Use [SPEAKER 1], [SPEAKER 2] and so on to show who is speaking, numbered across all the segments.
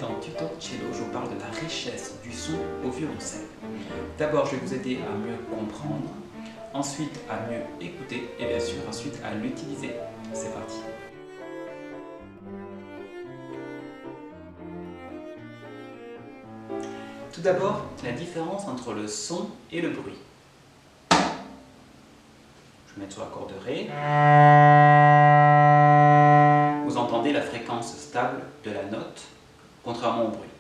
[SPEAKER 1] dans Tuto Cello, je vous parle de la richesse du son au violoncelle. D'abord, je vais vous aider à mieux comprendre, ensuite à mieux écouter et bien sûr ensuite à l'utiliser. C'est parti. Tout d'abord, la différence entre le son et le bruit. Je vais mettre sur l'accord de Ré. Vous entendez la fréquence stable de la note, contrairement au bruit.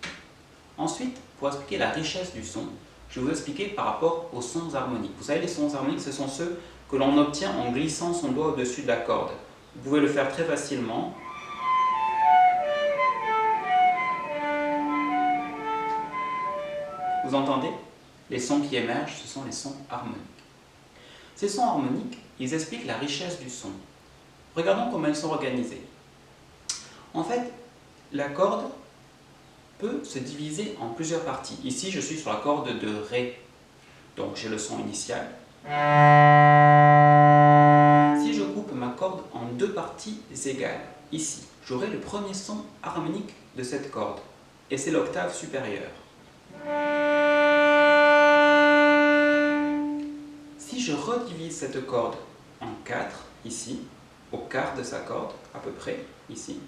[SPEAKER 1] Ensuite, pour expliquer la richesse du son, je vais vous expliquer par rapport aux sons harmoniques. Vous savez, les sons harmoniques, ce sont ceux que l'on obtient en glissant son doigt au-dessus de la corde. Vous pouvez le faire très facilement. Vous entendez? Les sons qui émergent, ce sont les sons harmoniques. Ces sons harmoniques, ils expliquent la richesse du son. Regardons comment ils sont organisés. En fait, la corde peut se diviser en plusieurs parties. Ici, je suis sur la corde de Ré, donc j'ai le son initial. Si je coupe ma corde en deux parties égales, ici, j'aurai le premier son harmonique de cette corde, et c'est l'octave supérieure. Si je redivise cette corde en 4, ici, au quart de sa corde, à peu près, ici,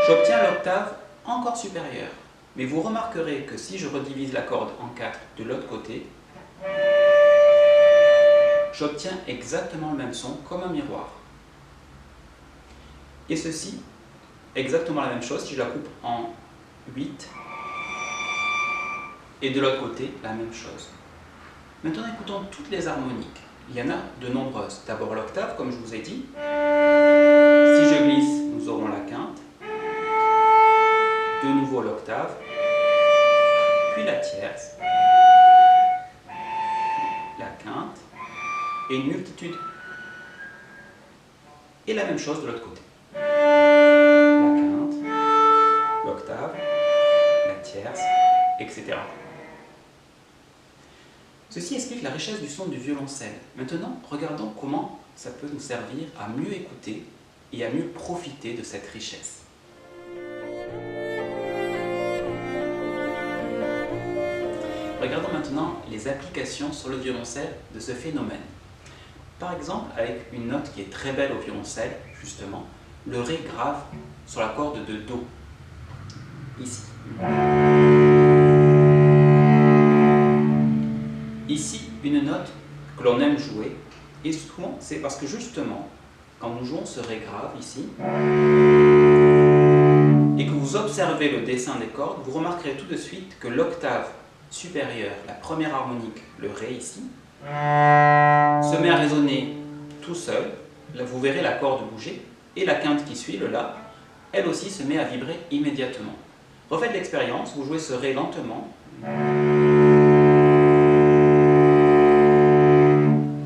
[SPEAKER 1] j'obtiens l'octave encore supérieure. Mais vous remarquerez que si je redivise la corde en 4 de l'autre côté, j'obtiens exactement le même son comme un miroir. Et ceci, exactement la même chose si je la coupe en 8 et de l'autre côté, la même chose. Maintenant, écoutons toutes les harmoniques. Il y en a de nombreuses. D'abord l'octave, comme je vous ai dit. Si je glisse, nous aurons la quinte. De nouveau l'octave. Puis la tierce. La quinte. Et une multitude. Et la même chose de l'autre côté. La quinte, l'octave, la tierce, etc. Ceci explique la richesse du son du violoncelle. Maintenant, regardons comment ça peut nous servir à mieux écouter et à mieux profiter de cette richesse. Regardons maintenant les applications sur le violoncelle de ce phénomène. Par exemple, avec une note qui est très belle au violoncelle, justement, le Ré grave sur la corde de Do, ici. Ici, une note que l'on aime jouer, et souvent c'est parce que justement, quand nous jouons ce Ré grave ici, et que vous observez le dessin des cordes, vous remarquerez tout de suite que l'octave supérieure, la première harmonique, le Ré ici, se met à résonner tout seul. Là, vous verrez la corde bouger, et la quinte qui suit, le La, elle aussi se met à vibrer immédiatement. Refaites l'expérience, vous jouez ce Ré lentement,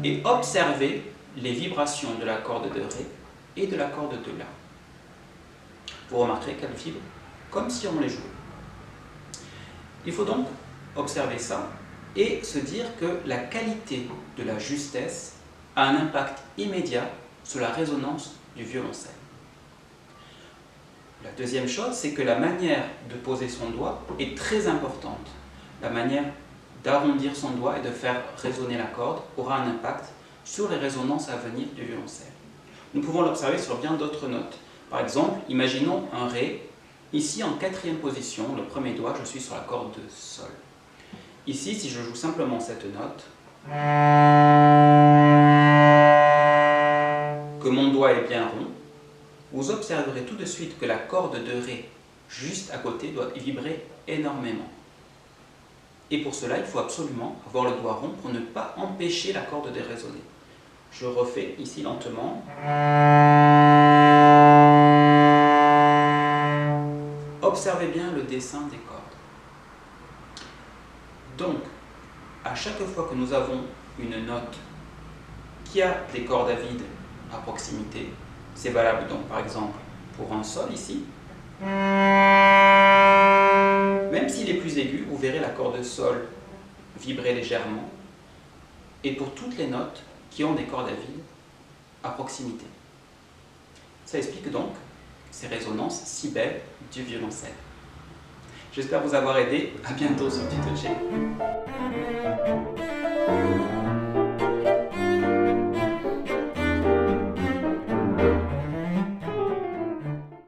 [SPEAKER 1] et observez les vibrations de la corde de Ré et de la corde de La. Vous remarquerez qu'elles vibrent comme si on les jouait. Il faut donc observer ça et se dire que la qualité de la justesse a un impact immédiat sur la résonance du violoncelle. La deuxième chose, c'est que la manière de poser son doigt est très importante. La manière d'arrondir son doigt et de faire résonner la corde aura un impact sur les résonances à venir du violoncelle. Nous pouvons l'observer sur bien d'autres notes. Par exemple, imaginons un Ré. Ici, en quatrième position, le premier doigt, je suis sur la corde de Sol. Ici, si je joue simplement cette note, que mon doigt est bien rond, vous observerez tout de suite que la corde de Ré, juste à côté, doit vibrer énormément. Et pour cela, il faut absolument avoir le doigt rond pour ne pas empêcher la corde de résonner. Je refais ici lentement. Observez bien le dessin des cordes. Donc, à chaque fois que nous avons une note qui a des cordes à vide à proximité, c'est valable donc par exemple pour un Sol ici, même s'il est plus aigu, vous verrez la corde de Sol vibrer légèrement, et pour toutes les notes qui ont des cordes à vide à proximité. Ça explique donc ces résonances si belles du violoncelle. J'espère vous avoir aidé. À bientôt sur Tuto Chain.